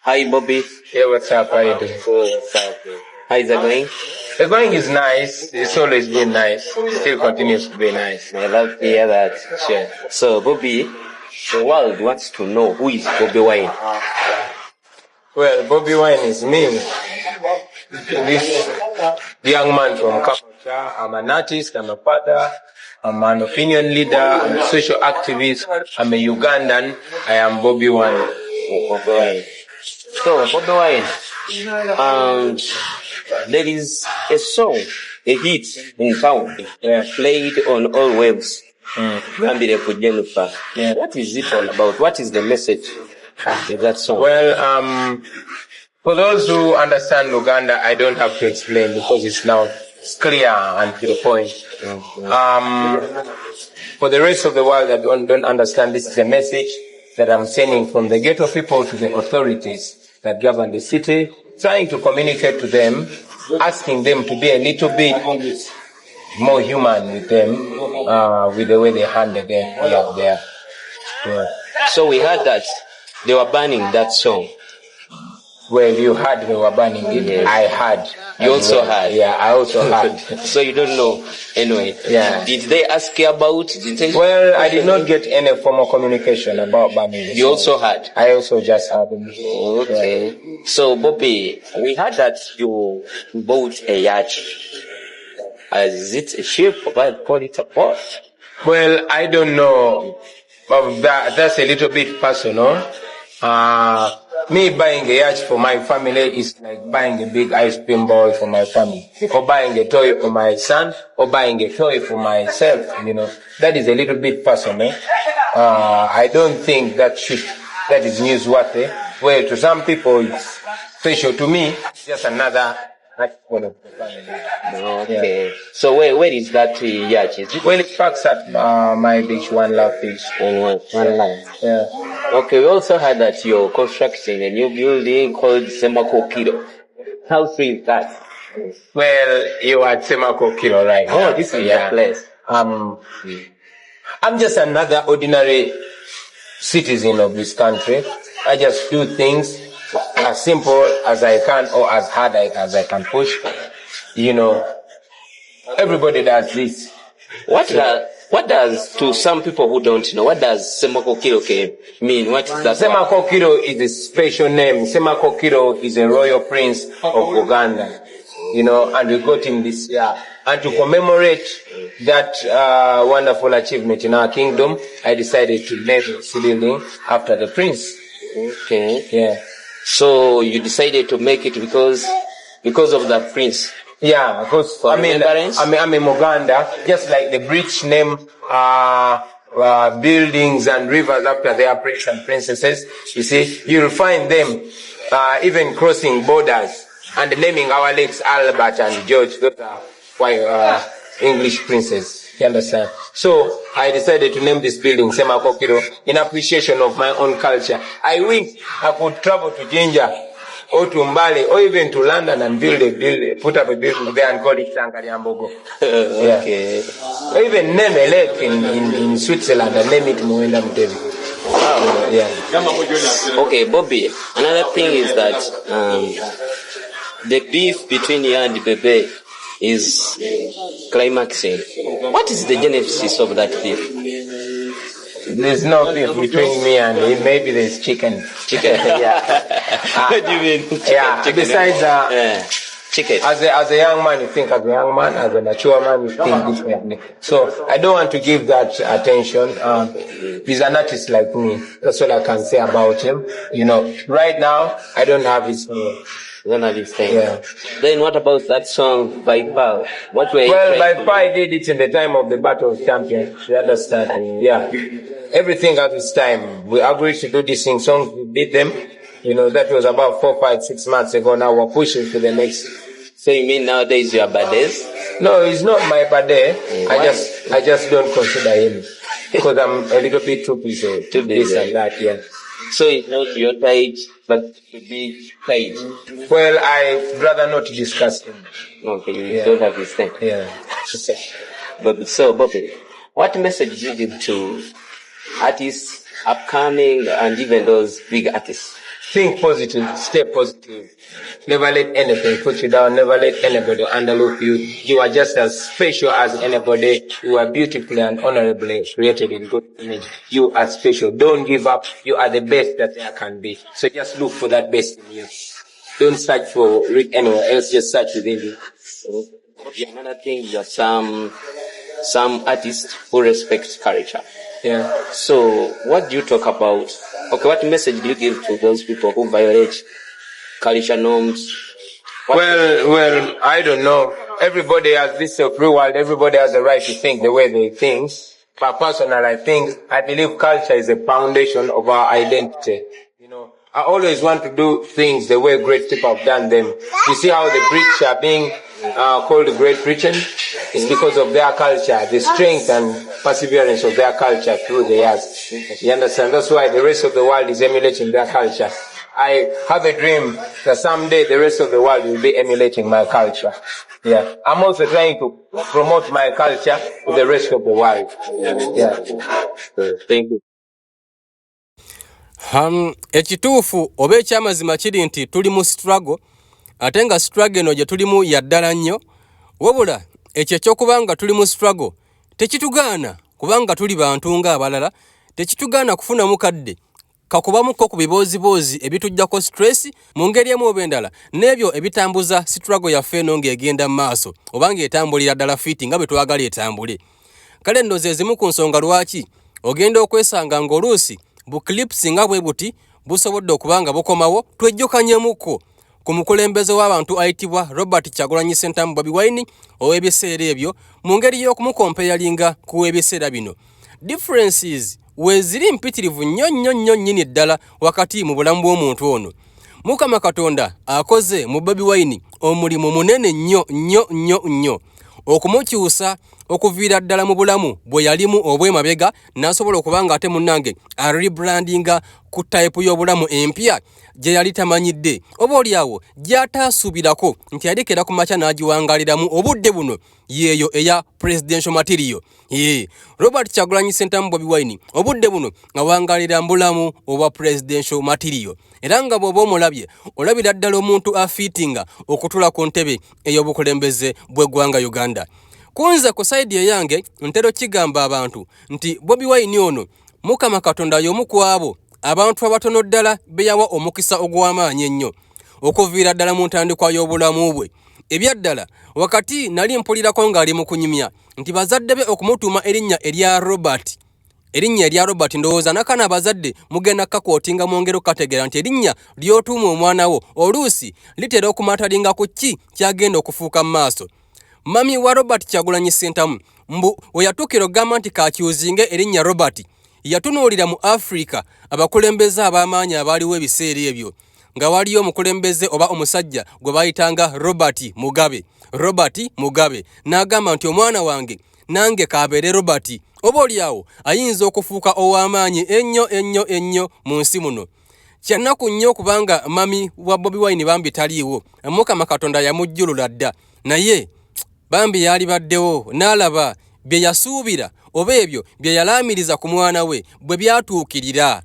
Hi, Bobby. Yeah, what's up? How you doing? What's up? How is it going? The going is nice. It's always been nice. Still continues to be nice. I love to hear that. Sure. So, Bobby, the world wants to know who is Bobby Wine. Well, Bobby Wine is me. This young man from Kampala. I'm an artist. I'm a father. I'm an opinion leader. I'm a social activist. I'm a Ugandan. I am Bobby Wine. Bobby Wine. So, Bobby Wine, there is a song, a hit in town, played on all waves. Gambire ku Jennifer. What is it all about? What is the message of that song? Well, for those who understand Uganda, I don't have to explain because it's now clear and to the point. For the rest of the world that don't understand, this is a message that I'm sending from the ghetto people to the authorities that govern the city, trying to communicate to them, asking them to be a little bit more human with them, with the way they handle them there. Yeah. So we heard that they were banning that song. Well, you heard they were banning it. Yes. I heard. You also heard? Yeah, I also heard. So you don't know anyway. Yeah. Did they ask you about? Well, I did not get any formal communication about banning. You also heard? I also just heard. Okay. Yeah. So, Bobby, we heard that you bought a yacht. Is it a ship? Why call it a boat? Well, I don't know. That's a little bit personal. Me buying a yacht for my family is like buying a big ice cream ball for my family, or buying a toy for my son, or buying a toy for myself. That is a little bit personal. I don't think that is newsworthy. Well, to some people it's special. To me, it's just another one of the family. Okay. Yeah. So where is that yacht? Well, it parks at my beach, One Love Beach. One Love. Yeah. Okay, we also heard that you're constructing a new building called Semako Kilo. How true is that? Well, you are at Semako Kilo, right? Oh, this is your place. I'm just another ordinary citizen of this country. I just do things as simple as I can or as hard as I can push. Everybody does this. What does, to some people who don't know, what does Semako Kilo mean? What is that? Semako Kilo is a special name. Semako Kilo is a royal prince of Uganda. And we got him this year. And to commemorate that wonderful achievement in our kingdom, I decided to name this building after the prince. Okay. Yeah. So you decided to make it because of the prince? Yeah, because I'm in Uganda, just like the British name buildings and rivers after their princes and princesses. You see, you'll find them even crossing borders and naming our lakes Albert and George. Those are English princes. You understand? So I decided to name this building Semako Kilo in appreciation of my own culture. I wish I could travel to Jinja or to Mbale or even to London and put up a building there and call it Sankariambogo. Okay. Or even name a lake in Switzerland and name it Muenda Mutebi. Wow. Yeah. Okay, Bobby, another thing is that the beef between you and Bebe is climaxing. What is the genesis of that beef? There's no beef between me and him. Maybe there's chicken. Chicken? Yeah. What do you mean? Chicken. Besides, chicken. As a young man, you think as a young man. As a mature man, you think differently. So I don't want to give that attention. He's an artist like me. That's all I can say about him. Right now, I don't have his name. You don't have his name. Yeah. Then what about that song by Paul? Well, by Pai did it in the time of the Battle of Champions. You understand? Yeah. Everything at its time. We agreed to do these songs. We did them. That was about 4, 5, 6 months ago. Now we're pushing to the next. So you mean nowadays you are birthdays? No, it's not my birthday. I just don't consider him because I'm a little bit too busy. Too busy. This and that, yeah. So it's not your age, but to be paid. Well, I'd rather not discuss him. Okay, you don't have his name. Yeah. So, Bobby, what message do you give to artists, upcoming, and even those big artists? think positive, stay positive. Never let anything put you down. Never let anybody underlook you. You are just as special as anybody. You are beautifully and honorably created in good image. You are special. Don't give up. You are the best that there can be. So just look for that best in you. Don't search for it anywhere else. Just search within you. Another thing is that some artists who respect culture. Yeah. So what do you talk about? Okay, what message do you give to those people who violate culture norms? Well, I don't know. Everybody has this free world. Everybody has the right to think the way they think. But personally, I believe culture is the foundation of our identity. You know, I always want to do things the way great people have done them. You see how the British are being called the Great Britain? It's because of their culture, the strength and perseverance of their culture through the years. You understand? That's why the rest of the world is emulating their culture. I have a dream that someday the rest of the world will be emulating my culture. Yeah. I'm also trying to promote my culture to the rest of the world. Yeah. Thank you. Ekituufu oba ekyamazima kiri nti tuli mu struggle ate nga struggle eno gye tulimu yaddala nnyo wabula ekyo ekyokubanga tuli mu struggle tekitugaana kubanga tuli bantu nga abalala tekitugaana kufuna mukadde kakubamukko ku biboozi ebitujjako stress mu ngeri emu oba endala n'ebyo ebitambuza struggle yaffe eno ng'egenda mu maaso oba ng'etambulira ddala fiti nga bwe twagala etambule kale nno ze zimu ku nsonga lwaki ogenda okwesanga ng'oluusi buklips nga bwe buti busobodde okubanga bukomawo twejjukanyemukko ku mukulembeze w'abantu ayitibwa Robert Kyagulanyi Ssentamu Bobi Wine ow'ebiseera ebyo mu ngeri y'okumukompeyalinga ku w'ebiseera bino. Differences weziri mpitirivu nnyo nnyini ddala wakati mu bulamu bw'omuntu ono. Mukama Katonda akoze mu Bobi Wine omulimu munene nnyo okumukyusa okuviira ddala mu bulamu bwe yalimu obw'emabega n'asobola okubanga ate munnange rebrandinga ku type y'obulamu empya gye yali tamanyidde oba oliawo gy'ataasuubirako nti yalekera ku makya n'agiwangaliramu obudde buno yeeyo eya presidential material. Robert Kyagulanyi Ssentamu Bobi Wine obudde buno awangalira mbulamu obwa presidential material era nga bw'oba omulabye olabira ddala omuntu afiitinga okutula ku ntebe ey'obukulembeze bw'eggwanga Uganda. Kunze ku side eyange ntero kigamba abantu nti Bobi Wine ono Mukama Katonda y'omu ku abo abantu abatono ddala beyawa omukisa ogw'amaanyi ennyo okuviira ddala mu ntandikwa y'obulamu bwe. Ebyaddala wakati nali mpulirako ng'ali mu kunyumya nti bazadde be okumutuuma erinnya erya Robert ndowooza nakana abazadde mugenda kakootinga mu ngero kategera nti erinnya ly'otuuma omwana wo oluusi litera okumatalinga ku ki kyagenda okufuuka mu maaso. Mami wa Robert Kyagulanyi Ssentamu mbu we yatuukira ogamba nti kakyuzinge erinnya Robert yatunuulira mu Africa abakulembeze ab'amaanyi abaaliwo ebiseera ebyo nga waliyo omukulembeze oba omusajja gwe bayitanga Robert Mugabe n'agamba nti omwana wange nange kabeere Robert oba oliawo ayinza okufuuka ow'amaanyi ennyo mu nsi muno. Kyannaku nnyo kubanga mami wa Bobi Wine bambi taliiwo Mukama Katonda yamujjulula dda naye bambi yali baddewo n'alaba bye yasuubira oba ebyo bye yalaamiriza ku mwana we bwe byatuukirira.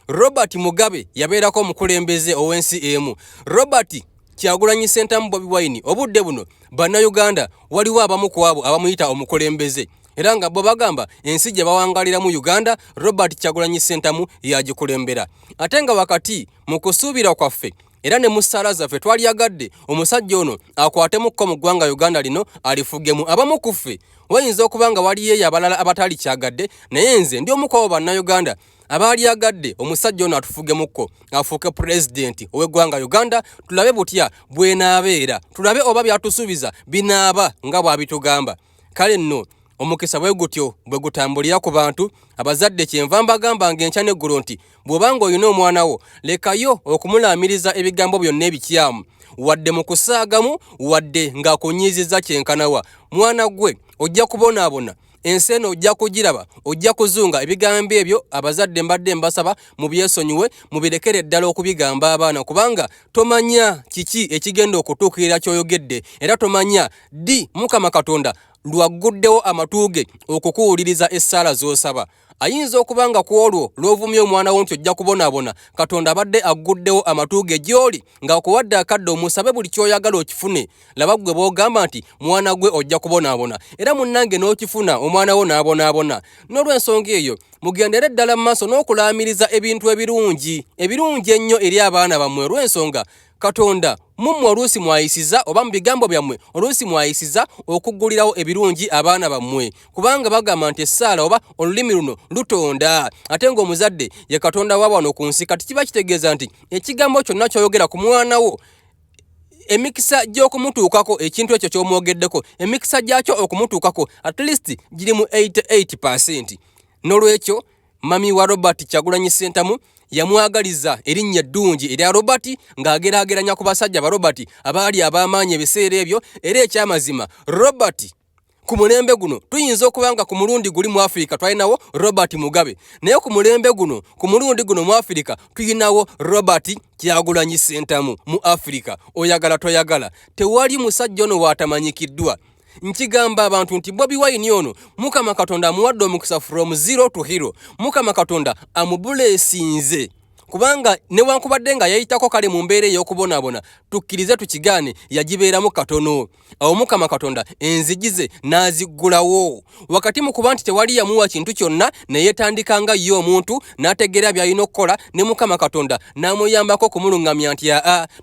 Robert Mugabe yabeerako omukulembeze ow'ensi emu. Robert Kyagulanyi Ssentamu Bobi Wine obudde buno bannayuganda waliwo abamu ku abo abamuyita omukulembeze era nga bo bagamba ensi gye bawangalira mu Uganda Robert Kyagulanyi Ssentamu yagikulembera ate nga wakati mu kusuubira kwaffe era ne mu ssaala zaffe twalyagadde omusajja ono akwatemu mu ggwanga Uganda lino alifugemu abamu ku ffe wayinza okubanga waliyeyo abalala abatali kyagadde naye nze ndi omu ku abo bannayuganda abalyagadde omusajja ono atufugemukko afuuke president ow'eggwanga Uganda tulabe butya bwenaabeera tulabe oba byatusuubiza binaaba nga bw'abitugamba. Kale nno omukisa bwe gutyo bwe gutambulira ku bantu abazadde kyenva mbagamba ng'enkya n'eggulu nti bw'obanga olina omwana wo lekayo okumulaamiriza ebigambo byonna ebikyamu wadde mu kusaagamu wadde ng'akunyiizizza kyenkanawa. Mwana gwe ojja kubonaabona ensi eno ojja kugiraba ojja kuzunga ebigambo ebyo abazadde mbadde mbasaba mu byesonyiwe mubirekere ddala okubigamba abaana kubanga tomanya kiki ekigenda okutuukirira ky'oyogedde era tomanya Mukama Katonda lwagguddewo amatuuge okukuwuliriza essaala z'osaba. ayinza okubanga ku olwo lw'ovumye omwana wo nti ojja kubonaabona Katonda abadde agguddewo amatu ge gy'oli ng'akuwadde akadde omusabe buli ky'oyagala okifune. Laba gwe bw'ogamba nti mwana gwe ojja kubonaabona era munnange n'okifuna omwana wo n'abonaabona. N'olw'ensonga eyo mugendere ddala mu maaso n'okulaamiriza ebintu ebirungi ennyo eri abaana bammwe. Olw'ensonga Katonda mummwe oluusi mwayisiza oba mu bigambo byammwe oluusi mwayisiza okuggulirawo ebirungi abaana bammwe, kubanga bagamba nti essaala oba olulimi luno lutonda, ate ng'omuzadde ye Katonda wa wano ku nsi. Kati kiba kitegeeza nti ekigambo kyonna ky'oyogera ku mwana wo, emikisa gy'okumutuukako ekintu ekyo ky'omwogeddeko, emikisa gyakyo okumutuukako at least giri mu 88%. N'olwekyo mami wa Robert Kyagulanyi Ssentamu yamwagaliza erinnya eddungi erya Robert ng'ageraageranya ku basajja ba Robert abaali ab'amaanyi ebiseera ebyo. Era ekyamazima Robert ku mulembe guno tuyinza okubanga ku mulundi guli mu Afrika twalinawo Robert Mugabe, naye ku mulembe guno ku mulundi guno mu Afrika tuyinawo Robert Kyagulanyi Ssentamu mu Afrika. Oyagala toyagala tewali musajja ono watamanyikiddwa. Nkigamba abantu nti Bobi Wine ono Mukama Katonda amuwadde omukisa from zero to hero. Mukama Katonda amubulesinze kubanga newankubadde nga yayitako kale mu mbeera ey'okubonaabona, tukkirize tukigaane yagibeeramu katono. Awo Mukama Katonda enzigize n'aziggulawo wakati mu kuba nti tewali yamuwa kintu kyonna ne yeetandika nga ye omuntu n'ategeera by'alina okukola, ne Mukama Katonda n'amuyambako kumuluŋŋamya nti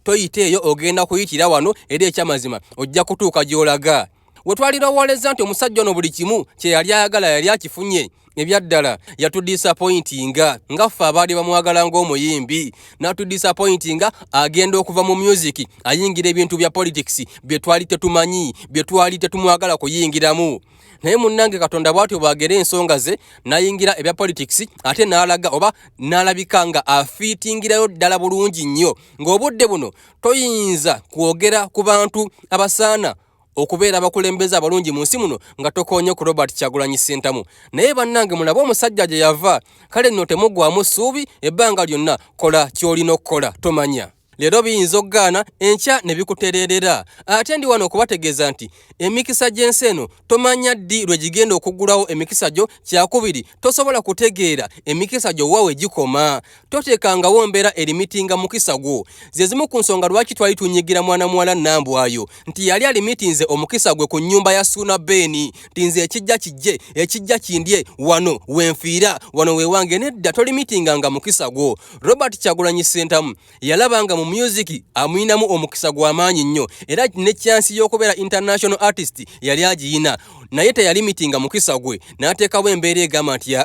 toyite eyo ogenda kuyitira wano era ekyamazima ojja kutuuka gy'olaga. We twalirowoleza nti omusajja ono buli kimu kye yali ayagala yali akifunye, ebyaddala yatudisappointinga nga ffe abaali bamwagala ng'omuyimbi, n'atudisappointinga agenda okuva mu music ayingira ebintu bya politics bye twali tetumanyi, bye twali tetumwagala kuyingiramu. Naye munnange Katonda bw'atyo bwagera ensonga ze n'ayingira ebya politics ate n'alaga oba n'alabika nga afiitingirayo ddala bulungi nnyo, ng'obudde buno toyinza kwogera ku bantu abasaana okubeera abakulembeze abalungi mu nsi muno nga tokoonye ku Robert Kyagulanyi Ssentamu. Naye bannange mulabe omusajja gye yava, kale nno temuggwamu ssuubi, ebbanga lyonna kola ky'olina okukola tomanya. Leero biyinza okugaana enkya ne bikutereerera. Ate ndi wano okubategeeza nti emikisa gy'ensi eno tomanya ddi lwe gigenda okuggulawo emikisa gyo. Kyakubiri tosobola kutegeera emikisa gyo wa we gikoma. Toteekangawo mbeera erimitinga mukisa gwo. Ze zimu ku nsonga lwaki twali tunyigira mwana muwala Nambwayo nti yali alimitinze omukisa gwe ku nnyumba ya Suna Beni nti nze ekijja kijje ekijja kindye wano wenfiira wano wewange. Nedda tolimitinganga mukisa gwo. Robert Kyagulanyi Ssentamu yalabanga mu music amuyinamu omukisa gw'amaanyi nnyo era ne chance y'okubeera international artist yali agiyina, naye teyalimitinga mukisa gwe n'ateekawo embeera egamba nti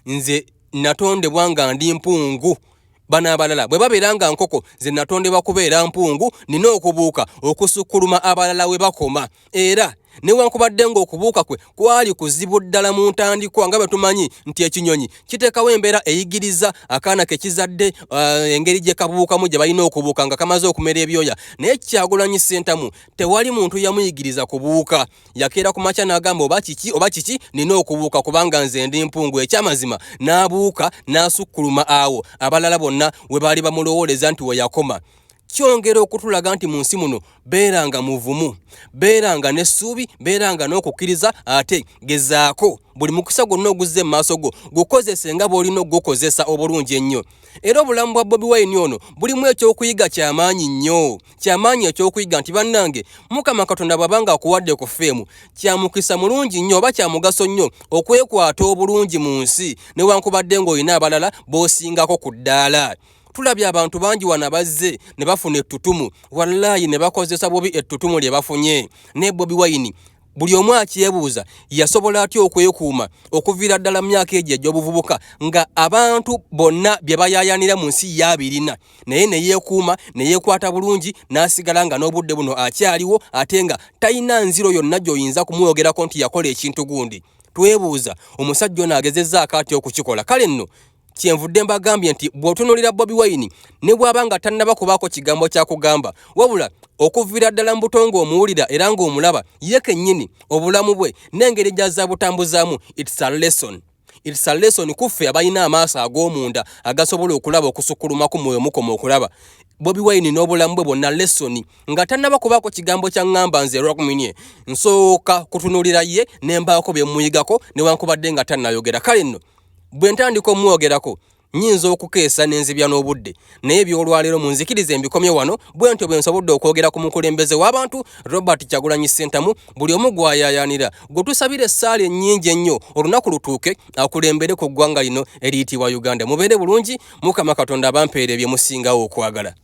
nze natondebwa nga ndi mpungu. Bano abalala bwe babeera nga nkoko, nze natondebwa kubeera mpungu, nina okubuuka okusukkuluma abalala we bakoma. Era newankubadde ng'okubuuka kwe kwali kuzibu ddala mu ntandikwa nga bwe tumanyi nti ekinyonyi kiteekawo embeera eyigiriza akaana ke kizadde engeri gye kabuukamu gye balina okubuuka nga kamaze okumera ebyoya. Naye Kyagulanyi Ssentamu tewali muntu yamuyigiriza kubuuka. Yakeera ku makya n'agamba oba kiki nina okubuuka kubanga nze ndi mpungu. Ekyamazima n'abuuka n'asukkuluma awo abalala bonna we baali bamulowooleza nti we yakoma. Kyongera okutulaga nti mu nsi muno beeranga muvumu, beeranga n'essuubi, beeranga n'okukkiriza, ate gezaako buli mukisa gwonna oguzze mu maaso go gukozese nga bw'olina ogukozesa obulungi ennyo. Era obulamu bwa Bobi Wine ono bulimu ekyokuyiga kyamaanyi nnyo, kyamaanyi ekyokuyiga nti bannange Mukama Katonda bw'abanga akuwadde ku ffeemu kya mukisa mulungi nnyo oba kya mugaso nnyo okwekwata obulungi mu nsi newankubadde ng'olina abalala b'osingako ku ddaala. Tulabye abantu bangi wana bazze ne bafuna ettutumu, wallaahi ne bakozesa bubi ettutumu lye bafunye. Ne Bobi Wine buli omu akyebuuza yasobola atya okwekuuma okuviira ddala mu myaka egyo egy'obuvubuka nga abantu bonna bye bayaayanira mu nsi y'abirina, naye ne yeekuuma ne yeekwata bulungi n'asigala nga n'obudde buno akyaliwo ate nga talina nziro yonna gy'oyinza kumwogerako nti yakola ekintu gundi. Twebuuza omusajja ono agezezzaako atya okukikola? Kale nno kyenvudde mbagambye nti bw'otunuulira Bobi Wine ne bw'aba nga tannaba kubaako kigambo kya kugamba, wabula okuviira ddala mu buto ng'omuwulira era ng'omulaba ye kennyini obulamu bwe n'engeri gy'azza butambuzaamu, it's a lesson. It's a lesson kuffe abalina amaaso ag'omunda agasobola okulaba okusukkuluma ku mwoyo mukoma okulaba. Bobi Wine n'obulamu bwe bwonna lesson nga tannaba kubaako kigambo kya ŋŋamba nze Rockminie nsooka kutunuulira ye ne mbaako bye muyigako newankubadde nga tannayogera. Kale nno bwe ntandika omwogerako nyinza okukeesa n'enzibya n'obudde naye by'olwaleero munzikirize mbikomye wano bwe ntyo bwe nsobodde okwogera ku mukulembeze w'abantu Robert Kyagulanyi Ssentamu buli omu gw'ayaayaanira gwe tusabira essaala ennyingi ennyo olunaku lutuuke akulembere ku ggwanga lino eriyitibwa Uganda. Mubeere bulungi, Mukama Katonda abampeere bye musingawo okwagala.